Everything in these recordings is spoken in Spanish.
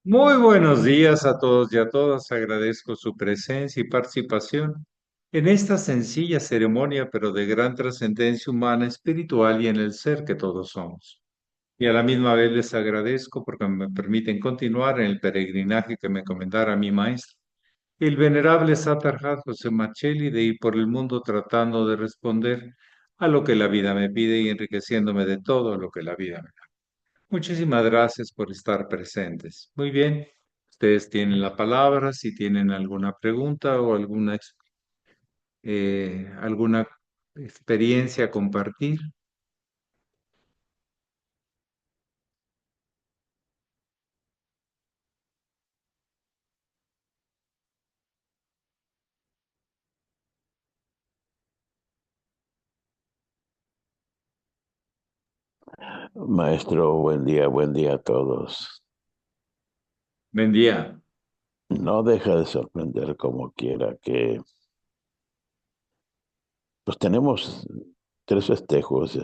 Muy buenos días a todos y a todas. Agradezco su presencia y participación en esta sencilla ceremonia, pero de gran trascendencia humana, espiritual y en el ser que todos somos. Y a la misma vez les agradezco porque me permiten continuar en el peregrinaje que me encomendara mi maestro, el venerable Satarhat José Marcelli, de ir por el mundo tratando de responder a lo que la vida me pide y enriqueciéndome de todo lo que la vida me. Muchísimas gracias por estar presentes. Muy bien, ustedes tienen la palabra si tienen alguna pregunta o alguna experiencia a compartir. Maestro, buen día a todos. Buen día. No deja de sorprender como quiera que pues tenemos tres festejos,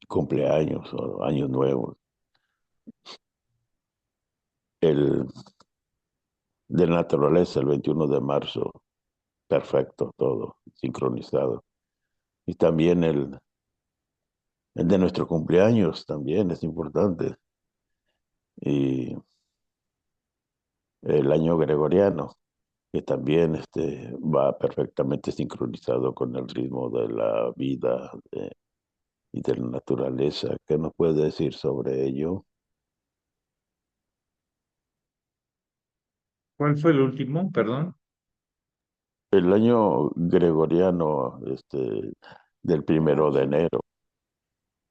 cumpleaños o años nuevos. El de la naturaleza, el 21 de marzo, perfecto, todo sincronizado. Y también el de nuestro cumpleaños también es importante. Y el año gregoriano, que también va perfectamente sincronizado con el ritmo de la vida, y de la naturaleza. ¿Qué nos puede decir sobre ello? ¿Cuál fue el último? Perdón. El año gregoriano, del primero de enero,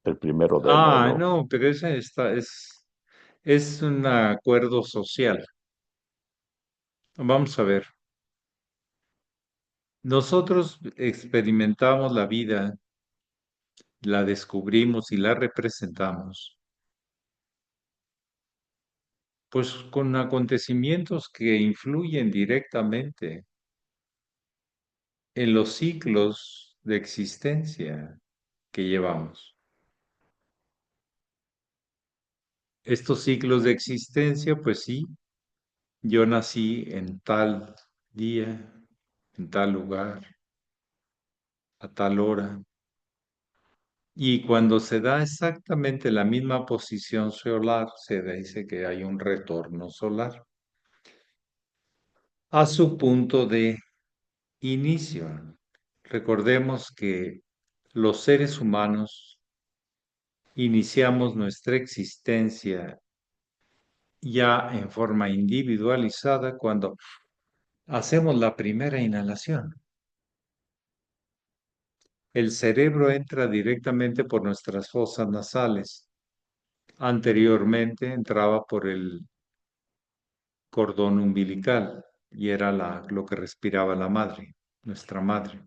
el primero de Ah, enero. no, pero es un acuerdo social. Vamos a ver. Nosotros experimentamos la vida, la descubrimos y la representamos, pues con acontecimientos que influyen directamente en los ciclos de existencia que llevamos. Estos ciclos de existencia, pues sí, yo nací en tal día, en tal lugar, a tal hora, y cuando se da exactamente la misma posición solar, se dice que hay un retorno solar a su punto de inicio. Recordemos que los seres humanos iniciamos nuestra existencia ya en forma individualizada cuando hacemos la primera inhalación. El cerebro entra directamente por nuestras fosas nasales. Anteriormente entraba por el cordón umbilical y era lo que respiraba la madre, nuestra madre.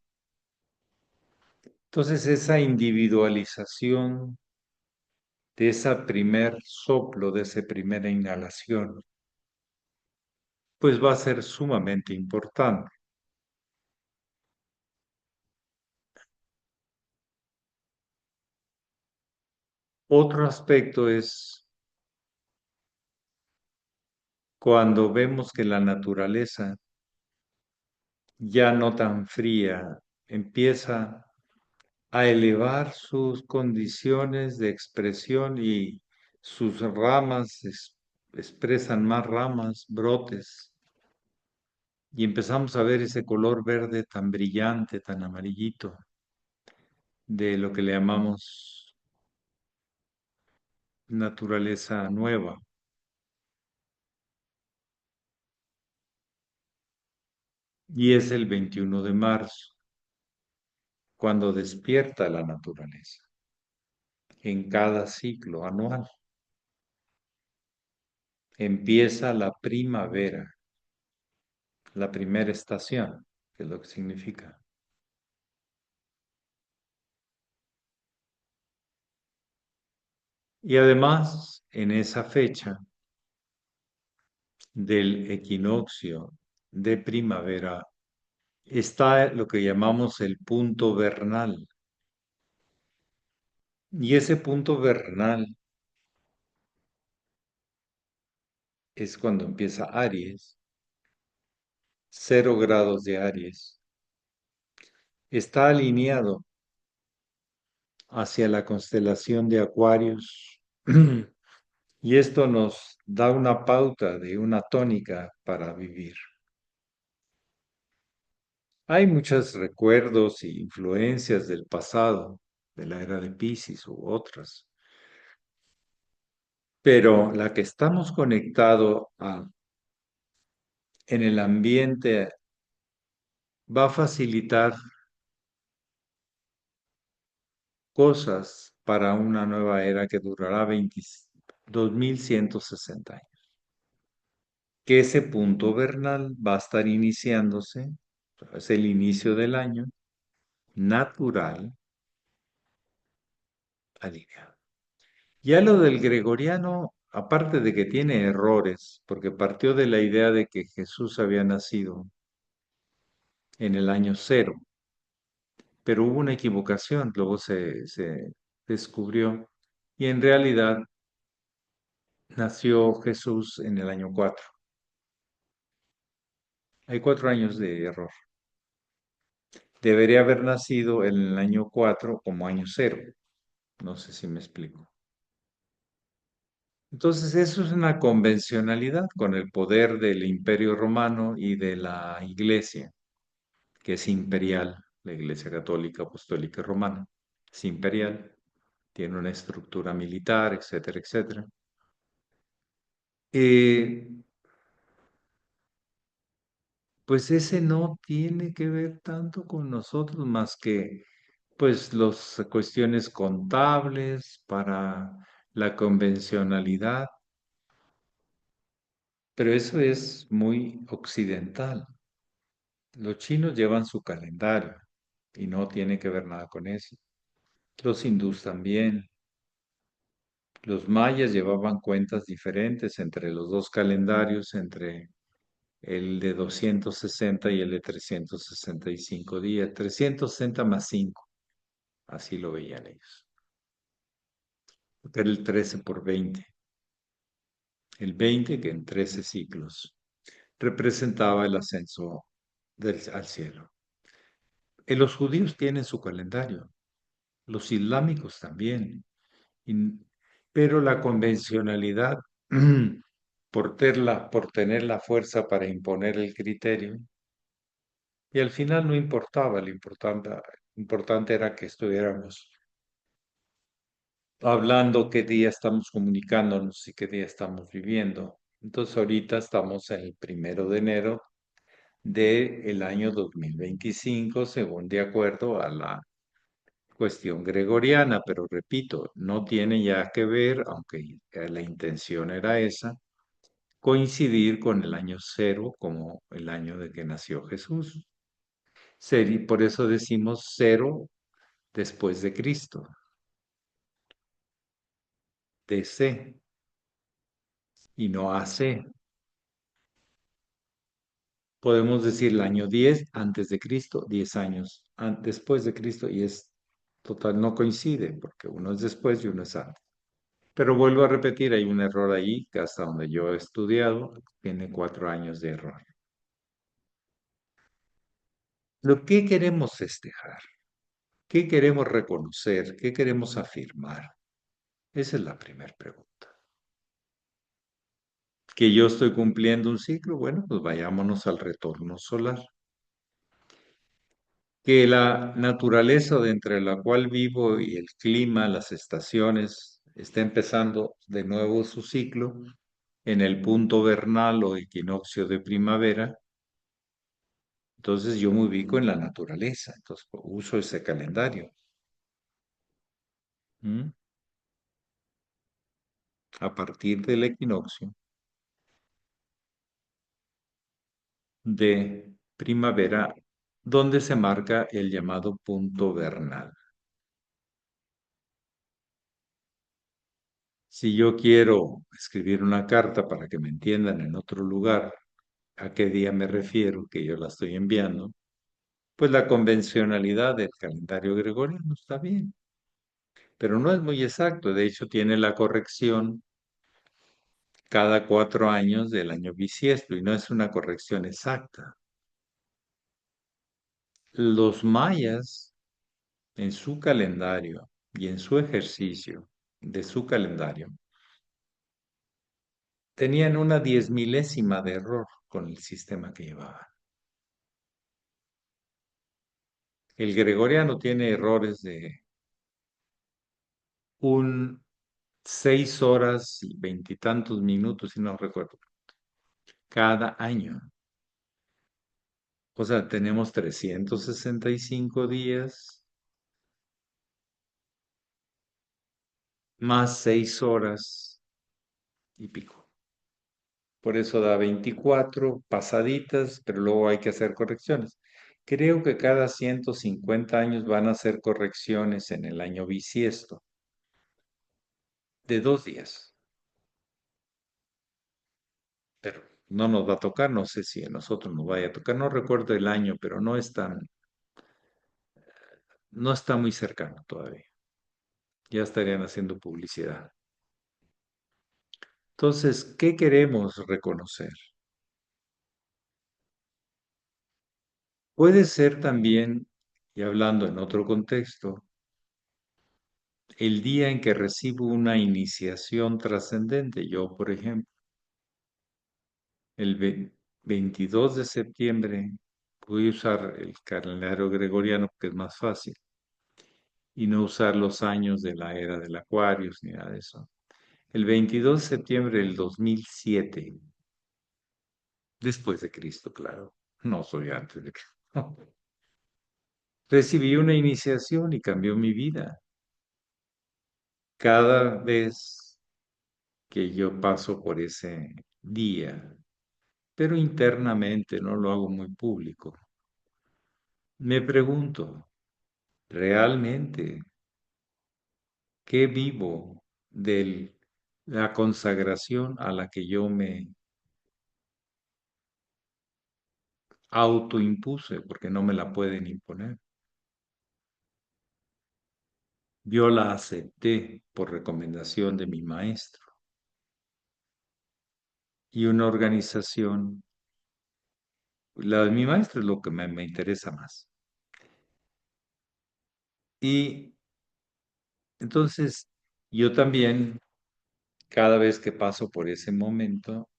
Entonces esa individualización de ese primer soplo, de esa primera inhalación, pues va a ser sumamente importante. Otro aspecto es cuando vemos que la naturaleza, ya no tan fría, empieza a elevar sus condiciones de expresión y sus ramas expresan más ramas, brotes, y empezamos a ver ese color verde tan brillante, tan amarillito, de lo que le llamamos naturaleza nueva. Y es el 21 de marzo, cuando despierta la naturaleza, en cada ciclo anual. Empieza la primavera, la primera estación, que es lo que significa. Y además, en esa fecha del equinoccio de primavera, está lo que llamamos el punto vernal. Y ese punto vernal es cuando empieza Aries, 0 grados de Aries. Está alineado hacia la constelación de Acuarios y esto nos da una pauta de una tónica para vivir. Hay muchos recuerdos y influencias del pasado, de la era de Piscis u otras, pero la que estamos conectados en el ambiente va a facilitar cosas para una nueva era que durará 2160 años. Que ese punto vernal va a estar iniciándose, es el inicio del año, natural, alineado. Ya lo del gregoriano, aparte de que tiene errores, porque partió de la idea de que Jesús había nacido en el año 0, pero hubo una equivocación, luego se descubrió, y en realidad nació Jesús en el año 4. Hay 4 años de error. Debería haber nacido en el año 4 como año 0. No sé si me explico. Entonces, eso es una convencionalidad con el poder del Imperio Romano y de la Iglesia, que es imperial, la Iglesia Católica, Apostólica y Romana. Es imperial, tiene una estructura militar, etcétera, etcétera. Eh, pues ese no tiene que ver tanto con nosotros más que pues las cuestiones contables para la convencionalidad, pero eso es muy occidental. Los chinos llevan su calendario y no tiene que ver nada con eso. Los hindús también. Los mayas llevaban cuentas diferentes entre los dos calendarios, entre el de 260 y el de 365 días. 360 más 5, así lo veían ellos. Era el 13 por 20. El 20 que en 13 ciclos representaba el ascenso al cielo. Los judíos tienen su calendario, los islámicos también, y- pero la convencionalidad, por tener la fuerza para imponer el criterio, y al final no importaba, importante era que estuviéramos hablando qué día estamos comunicándonos y qué día estamos viviendo. Entonces ahorita estamos en el 1 de enero del año 2025, según de acuerdo a la cuestión gregoriana, pero repito, no tiene ya que ver, aunque la intención era esa, coincidir con el año 0 como el año de que nació Jesús. Por eso decimos 0 después de Cristo, DC, y no AC. Podemos decir el año 10 antes de Cristo, 10 años después de Cristo, y es total, no coincide, porque uno es después y uno es antes. Pero vuelvo a repetir, hay un error ahí, que hasta donde yo he estudiado, tiene 4 años de error. ¿Lo que queremos festejar? ¿Qué queremos reconocer? ¿Qué queremos afirmar? Esa es la primera pregunta. ¿Que yo estoy cumpliendo un ciclo? Bueno, pues vayámonos al retorno solar. Que la naturaleza de entre la cual vivo y el clima, las estaciones, está empezando de nuevo su ciclo en el punto vernal o equinoccio de primavera. Entonces yo me ubico en la naturaleza, entonces uso ese calendario. ¿Mm? A partir del equinoccio de primavera, donde se marca el llamado punto vernal. Si yo quiero escribir una carta para que me entiendan en otro lugar, ¿a qué día me refiero que yo la estoy enviando? Pues la convencionalidad del calendario gregoriano está bien, pero no es muy exacto. De hecho, tiene la corrección cada 4 años del año bisiesto y no es una corrección exacta. Los mayas en su calendario y en su ejercicio de su calendario tenían una 10 milésima de error con el sistema que llevaban. El gregoriano tiene errores de un 6 horas y 20 y tantos minutos, si no recuerdo, cada año. O sea, tenemos 365 días más 6 horas y pico. Por eso da 24 pasaditas, pero luego hay que hacer correcciones. Creo que cada 150 años van a hacer correcciones en el año bisiesto, de 2 días. Pero no nos va a tocar, no sé si a nosotros nos vaya a tocar, no recuerdo el año, pero no está muy cercano todavía. Ya estarían haciendo publicidad. Entonces, ¿qué queremos reconocer? Puede ser también, y hablando en otro contexto, el día en que recibo una iniciación trascendente. Yo, por ejemplo, el 22 de septiembre voy a usar el calendario gregoriano porque es más fácil y no usar los años de la era del Acuario ni nada de eso. El 22 de septiembre del 2007, después de Cristo, claro, no soy antes de Cristo. Recibí una iniciación y cambió mi vida. Cada vez que yo paso por ese día, pero internamente no lo hago muy público. Me pregunto, ¿realmente qué vivo de la consagración a la que yo me autoimpuse, porque no me la pueden imponer? Yo la acepté por recomendación de mi maestro y una organización, la de mi maestro es lo que me interesa más. Y entonces yo también, cada vez que paso por ese momento,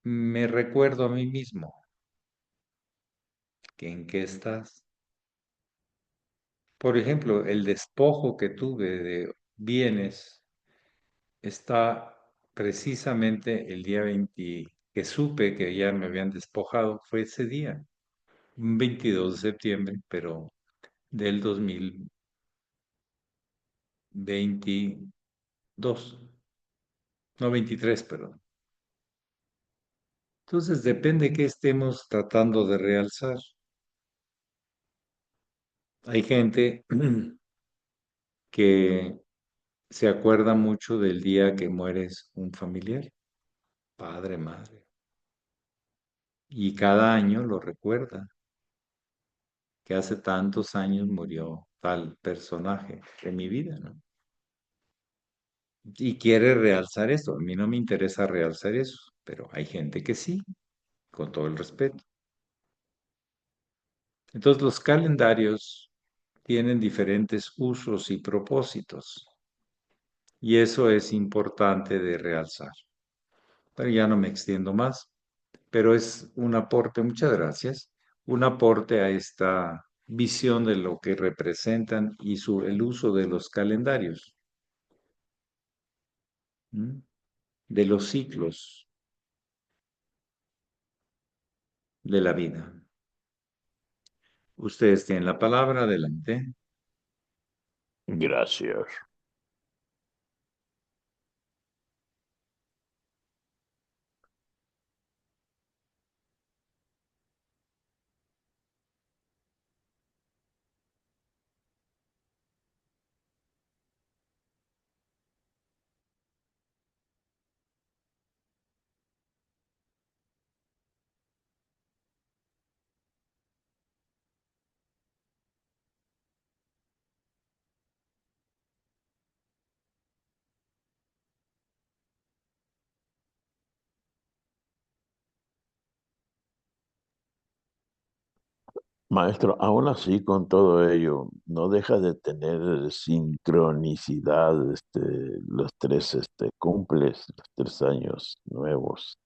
me recuerdo a mí mismo que en qué estás. Por ejemplo, el despojo que tuve de bienes está precisamente el día 20, que supe que ya me habían despojado, fue ese día, un 22 de septiembre, pero del 2022, no 23, perdón. Entonces depende qué estemos tratando de realzar. Hay gente que se acuerda mucho del día que mueres un familiar, padre, madre, y cada año lo recuerda, que hace tantos años murió tal personaje de mi vida, ¿no? Y quiere realzar eso. A mí no me interesa realzar eso, pero hay gente que sí, con todo el respeto. Entonces los calendarios tienen diferentes usos y propósitos, y eso es importante de realzar. Pero ya no me extiendo más, pero es un aporte, muchas gracias, un aporte a esta visión de lo que representan y el uso de los calendarios, ¿m? De los ciclos de la vida. Ustedes tienen la palabra, adelante. Gracias. Maestro, aún así, con todo ello, no deja de tener sincronicidad, los tres, cumples, los 3 años nuevos,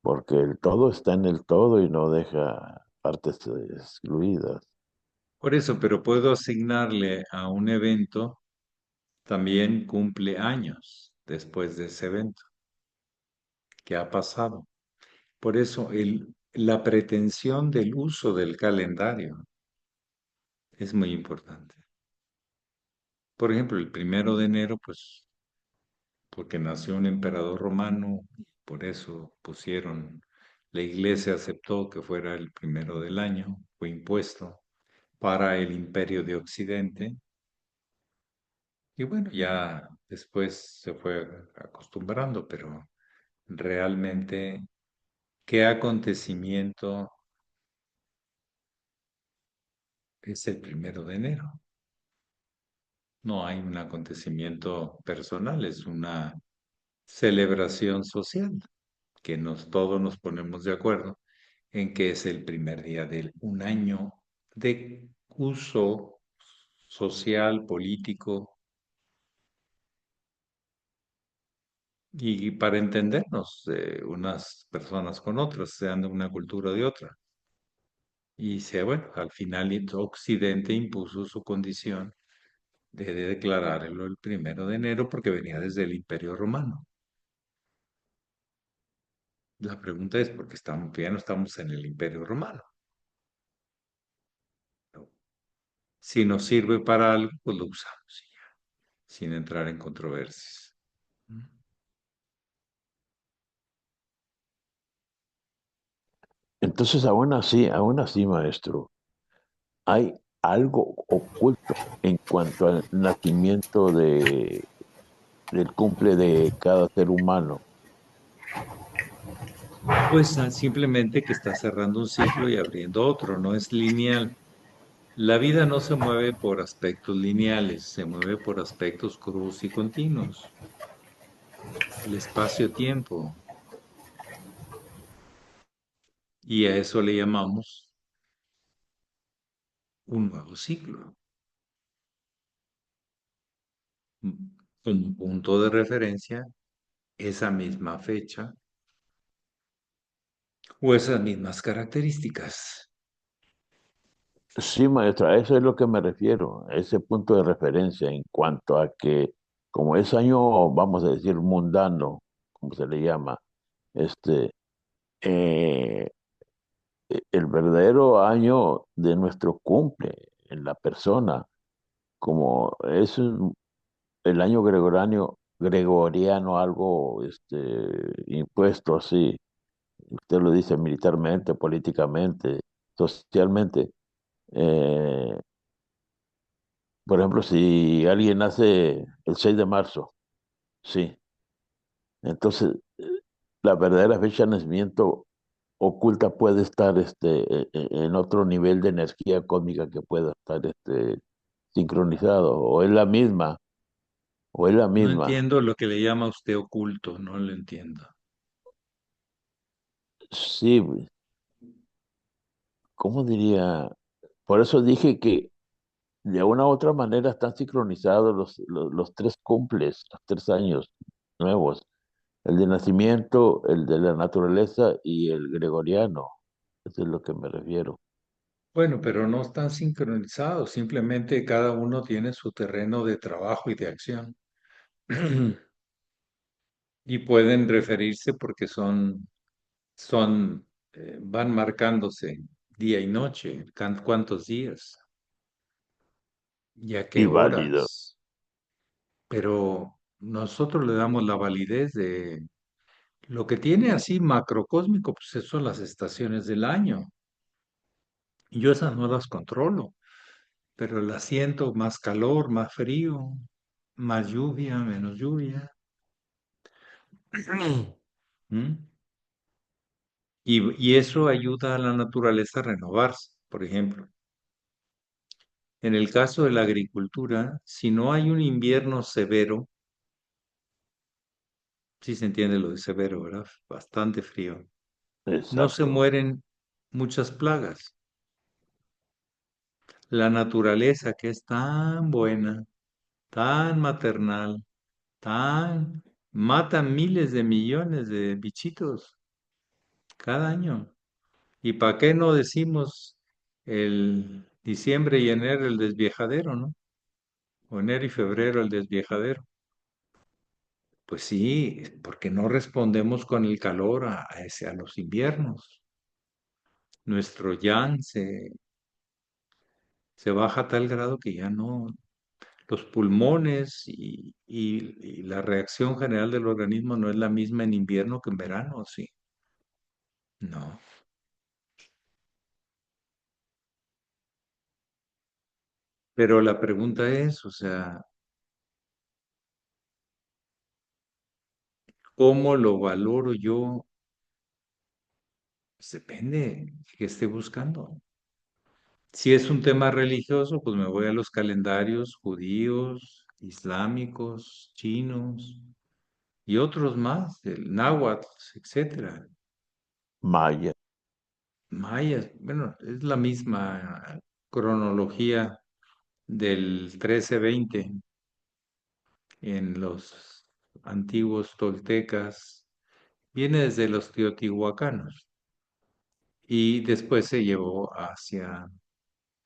porque el todo está en el todo y no deja partes excluidas. Por eso, pero puedo asignarle a un evento también cumple años después de ese evento que ha pasado. Por eso, la pretensión del uso del calendario es muy importante. Por ejemplo, el 1 de enero, pues, porque nació un emperador romano, por eso pusieron, la iglesia aceptó que fuera el 1 del año, fue impuesto para el imperio de Occidente, y bueno, ya después se fue acostumbrando, pero realmente, ¿qué acontecimiento es el 1 de enero? No hay un acontecimiento personal, es una celebración social, que todos nos ponemos de acuerdo en que es el primer día de un año de uso social, político, y para entendernos unas personas con otras, sean de una cultura o de otra. Y bueno, al final Occidente impuso su condición de declararlo el 1 de enero porque venía desde el Imperio Romano. La pregunta es, ¿por qué ya no estamos en el Imperio Romano? ¿No? Si nos sirve para algo, pues lo usamos, y ya, sin entrar en controversias. Entonces, aún así, maestro, hay algo oculto en cuanto al nacimiento del cumple de cada ser humano. Pues simplemente que está cerrando un ciclo y abriendo otro, no es lineal. La vida no se mueve por aspectos lineales, se mueve por aspectos cruz y continuos. El espacio-tiempo, y a eso le llamamos un nuevo ciclo. Como punto de referencia, esa misma fecha o esas mismas características. Sí, maestra, a eso es lo que me refiero, a ese punto de referencia en cuanto a que, como es año, vamos a decir, mundano, como se le llama, este, eh, el verdadero año de nuestro cumple en la persona, como es el año gregoriano, algo impuesto así, usted lo dice militarmente, políticamente, socialmente. eh, Por ejemplo, si alguien nace el 6 de marzo, sí, entonces la verdadera fecha de nacimiento oculta puede estar en otro nivel de energía cósmica que pueda estar sincronizado, o es la No misma. entiendo lo que le llama usted oculto, no lo entiendo. Sí, ¿cómo diría? Por eso dije que de una u otra manera están sincronizados los tres cumples, los 3 años nuevos. El de nacimiento, el de la naturaleza y el gregoriano. Eso es lo que me refiero. Bueno, pero no están sincronizados, simplemente cada uno tiene su terreno de trabajo y de acción. Y pueden referirse porque van marcándose día y noche, cuántos días y a qué Y válido. horas. Pero nosotros le damos la validez de lo que tiene así macrocósmico, pues eso son las estaciones del año. Y yo esas no las controlo, pero las siento más calor, más frío, más lluvia, menos lluvia. ¿Mm? Y eso ayuda a la naturaleza a renovarse. Por ejemplo, en el caso de la agricultura, si no hay un invierno severo, sí se entiende lo de severo, ¿verdad? Bastante frío. No se Exacto. mueren muchas plagas. La naturaleza que es tan buena, tan maternal, tan... mata miles de millones de bichitos cada año. ¿Y para qué no decimos el diciembre y enero el desviejadero, ¿no? O enero y febrero el desviejadero. Pues sí, porque no respondemos con el calor a los inviernos. Nuestro yang se baja a tal grado que ya no, los pulmones y la reacción general del organismo no es la misma en invierno que en verano, sí. No. Pero la pregunta es, o sea, ¿cómo lo valoro yo? Pues depende de qué esté buscando. Si es un tema religioso, pues me voy a los calendarios judíos, islámicos, chinos y otros más, el náhuatl, etcétera. Maya, Mayas, bueno, es la misma cronología del 1320 en los antiguos toltecas, viene desde los teotihuacanos y después se llevó hacia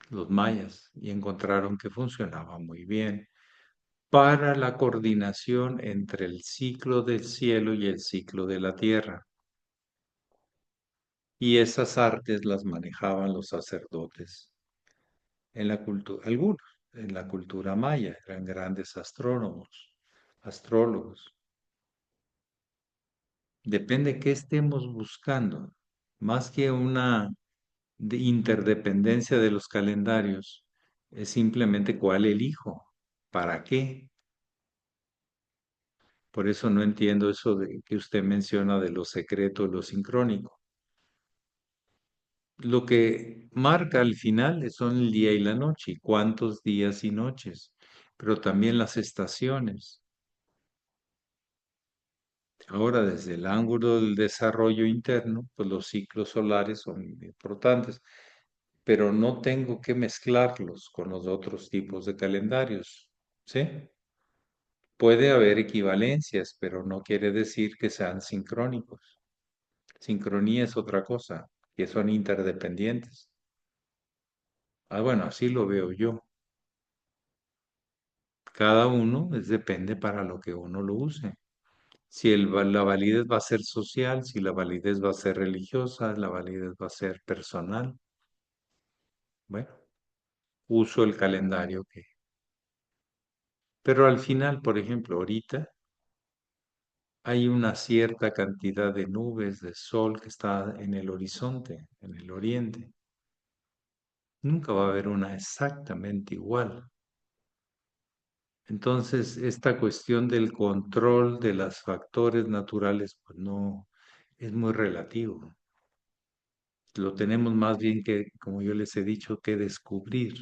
los mayas y encontraron que funcionaba muy bien para la coordinación entre el ciclo del cielo y el ciclo de la tierra. Y esas artes las manejaban los sacerdotes en la cultura, algunos, en la cultura maya, eran grandes astrónomos, astrólogos. Depende qué estemos buscando, más que una interdependencia de los calendarios, es simplemente cuál elijo, para qué. Por eso no entiendo eso de que usted menciona de lo secreto, lo sincrónico. Lo que marca al final son el día y la noche, y cuántos días y noches, pero también las estaciones. Ahora, desde el ángulo del desarrollo interno, pues los ciclos solares son importantes, pero no tengo que mezclarlos con los otros tipos de calendarios, ¿sí? Puede haber equivalencias, pero no quiere decir que sean sincrónicos. Sincronía es otra cosa, que son interdependientes. Ah, bueno, así lo veo yo. Cada uno depende para lo que uno lo use. Si la validez va a ser social, si la validez va a ser religiosa, la validez va a ser personal. Bueno, uso el calendario que. Pero al final, por ejemplo, ahorita hay una cierta cantidad de nubes, de sol que está en el horizonte, en el oriente. Nunca va a haber una exactamente igual. Entonces, esta cuestión del control de los factores naturales, pues no, es muy relativo. Lo tenemos más bien que, como yo les he dicho, que descubrir,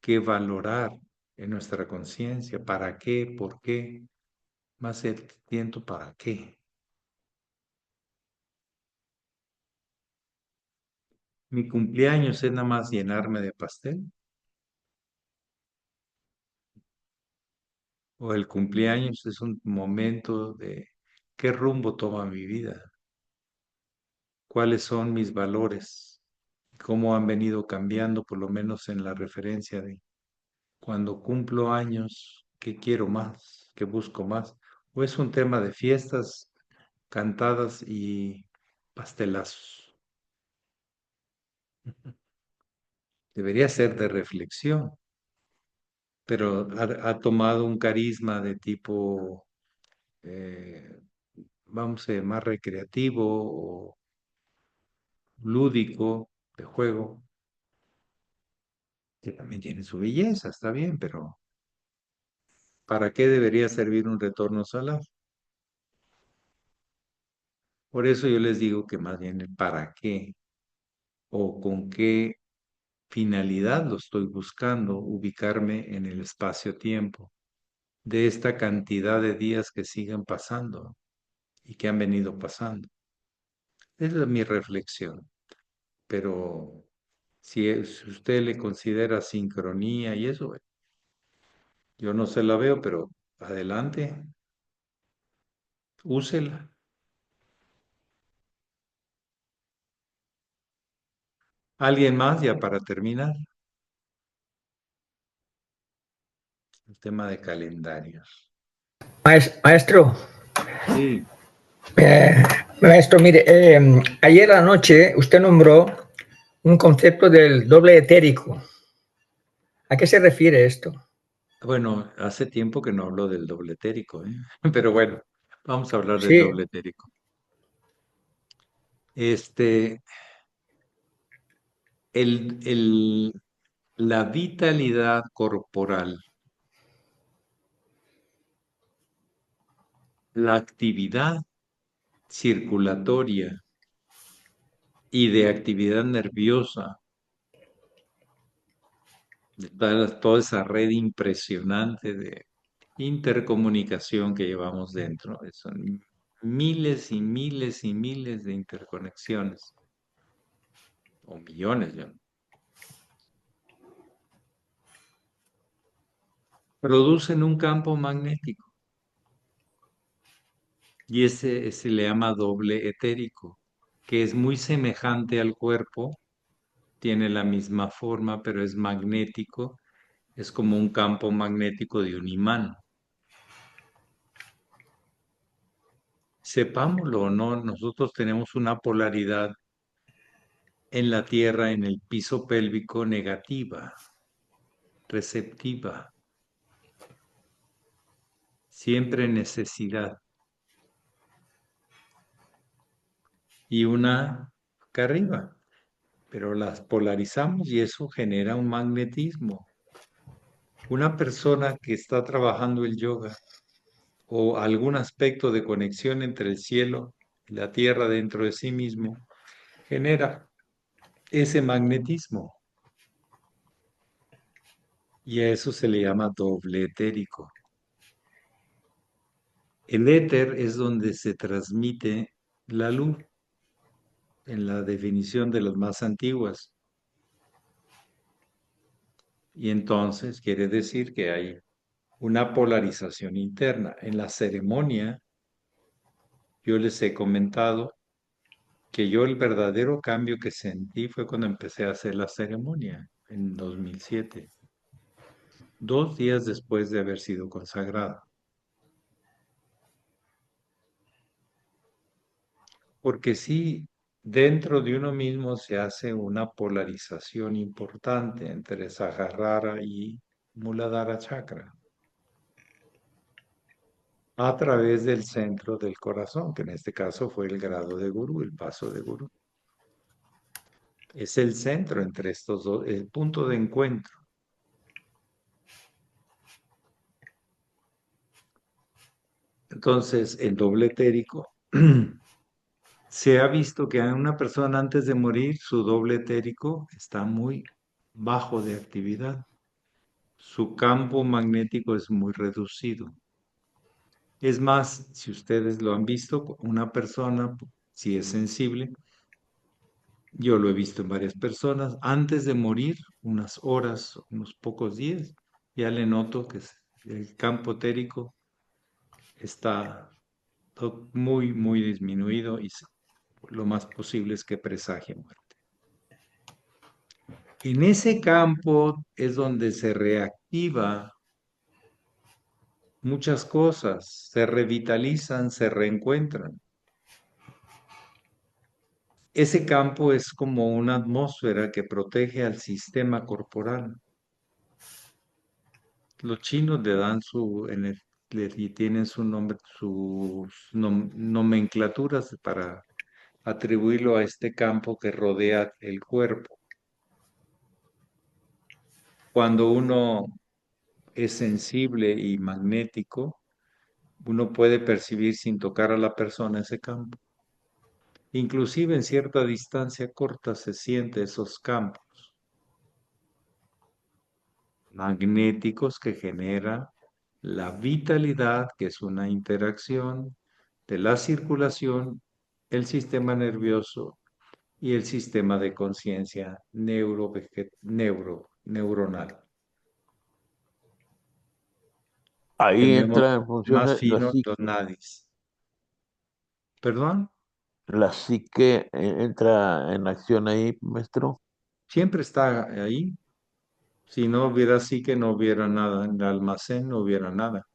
que valorar en nuestra conciencia. ¿Para qué? ¿Por qué? Más el tiempo, ¿para qué? Mi cumpleaños es nada más llenarme de pastel. O el cumpleaños es un momento de qué rumbo toma mi vida, cuáles son mis valores, cómo han venido cambiando, por lo menos en la referencia de cuando cumplo años, qué quiero más, qué busco más. O es un tema de fiestas, cantadas y pastelazos. Debería ser de reflexión, pero ha tomado un carisma de tipo, eh, vamos a más recreativo o lúdico, de juego, que también tiene su belleza, está bien, pero ¿para qué debería servir un retorno solar? Por eso yo les digo que más bien el para qué o con qué finalidad lo estoy buscando, ubicarme en el espacio-tiempo de esta cantidad de días que siguen pasando y que han venido pasando. Esa es mi reflexión, pero Si usted le considera sincronía y eso, yo no se la veo, pero adelante, úsela. ¿Alguien más ya para terminar? El tema de calendarios. Maestro, Sí. eh, maestro, mire, ayer anoche usted nombró un concepto del doble etérico. ¿A qué se refiere esto? Bueno, hace tiempo que no hablo del doble etérico, ¿eh? Pero bueno, vamos a hablar del Sí, doble etérico. Este, el, el, la vitalidad corporal, la actividad circulatoria y de actividad nerviosa, de toda esa red impresionante de intercomunicación que llevamos dentro. Son miles y miles y miles de interconexiones, o millones, ya. Producen un campo magnético y ese se le llama doble etérico, que es muy semejante al cuerpo, tiene la misma forma, pero es magnético, es como un campo magnético de un imán. Sepámoslo o no, nosotros tenemos una polaridad en la Tierra, en el piso pélvico negativa, receptiva, siempre necesidad, y una acá arriba, pero las polarizamos y eso genera un magnetismo. Una persona que está trabajando el yoga o algún aspecto de conexión entre el cielo y la tierra dentro de sí mismo genera ese magnetismo y a eso se le llama doble etérico. El éter es donde se transmite la luz en la definición de las más antiguas y entonces quiere decir que hay una polarización interna. En la ceremonia yo les he comentado que yo el verdadero cambio que sentí fue cuando empecé a hacer la ceremonia en 2007, 2 días después de haber sido consagrado. Porque sí, dentro de uno mismo se hace una polarización importante entre Sahasrara y Muladhara Chakra a través del centro del corazón, que en este caso fue el grado de Gurú, el paso de Gurú. Es el centro entre estos dos, el punto de encuentro. Entonces, el doble etérico, se ha visto que a una persona antes de morir, su doble etérico está muy bajo de actividad. Su campo magnético es muy reducido. Es más, si ustedes lo han visto, una persona, si es sensible, yo lo he visto en varias personas, antes de morir, unas horas, unos pocos días, ya le noto que el campo etérico está muy, muy disminuido y lo más posible es que presagie muerte. En ese campo es donde se reactiva muchas cosas, se revitalizan, se reencuentran. Ese campo es como una atmósfera que protege al sistema corporal. Los chinos le dan y tienen su nombre, sus nomenclaturas para atribuirlo a este campo que rodea el cuerpo. Cuando uno es sensible y magnético, uno puede percibir sin tocar a la persona ese campo. Inclusive en cierta distancia corta se siente esos campos magnéticos que genera la vitalidad, que es una interacción de la circulación, el sistema nervioso y el sistema de conciencia neuronal. Ahí Tenemos entra en más funciones fino los nadis. ¿Perdón? la psique entra en acción ahí, maestro. Siempre está ahí. Si no hubiera psique, no hubiera nada. En el almacén no hubiera nada.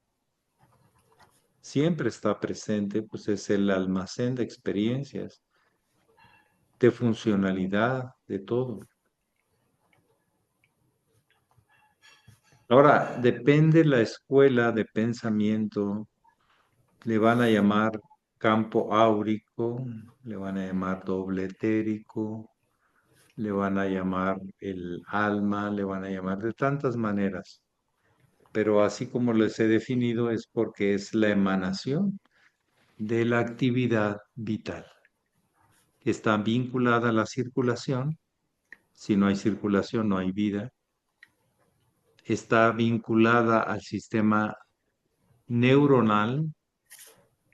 Siempre está presente, pues es el almacén de experiencias, de funcionalidad, de todo. Ahora, depende la escuela de pensamiento, le van a llamar campo áurico, le van a llamar doble etérico, le van a llamar el alma, le van a llamar de tantas maneras. Pero así como les he definido es porque es la emanación de la actividad vital. Está vinculada a la circulación. Si no hay circulación, no hay vida. Está vinculada al sistema neuronal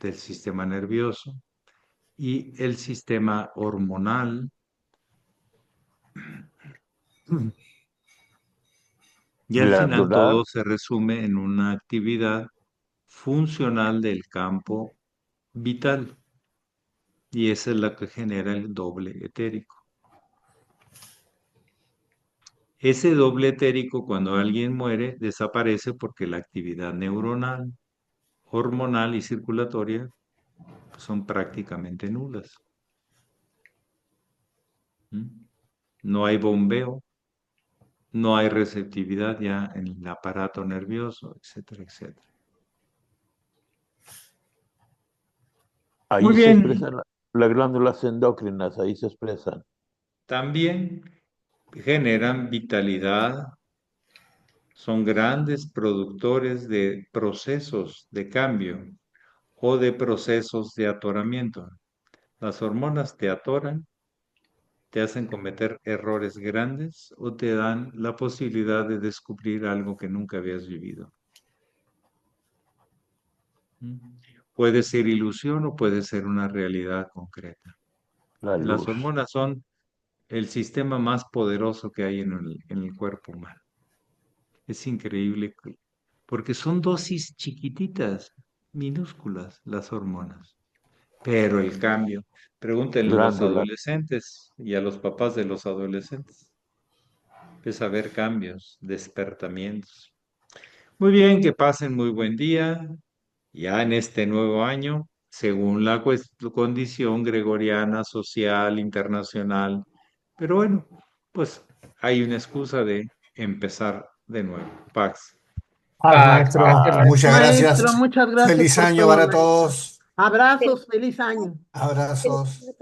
del sistema nervioso y el sistema hormonal. Y al final Glandular, todo se resume en una actividad funcional del campo vital. Y esa es la que genera el doble etérico. Ese doble etérico, cuando alguien muere, desaparece porque la actividad neuronal, hormonal y circulatoria son prácticamente nulas. ¿Mm? No hay bombeo, no hay receptividad ya en el aparato nervioso, etcétera, etcétera. Muy ahí se bien, expresan las glándulas endocrinas, ahí se expresan. también generan vitalidad, son grandes productores de procesos de cambio o de procesos de atoramiento. Las hormonas te atoran, te hacen cometer errores grandes o te dan la posibilidad de descubrir algo que nunca habías vivido. ¿Mm? Puede ser ilusión o puede ser una realidad concreta. La Las luz. hormonas son el sistema más poderoso que hay en el cuerpo humano. Es increíble porque son dosis chiquititas, minúsculas las hormonas. Pero el cambio, pregúntenle a los Glándula. adolescentes y a los papás de los adolescentes. Empieza a haber cambios, despertamientos. Muy bien, que pasen muy buen día. Ya en este nuevo año, según la condición gregoriana, social, internacional. Pero bueno, pues hay una excusa de empezar de nuevo. Pax. Paz, Paz, maestro. gracias, Ah, maestro. Muchas Maestro, gracias. muchas gracias Feliz por año todo, para maestro. todos. Abrazos, feliz año. Abrazos.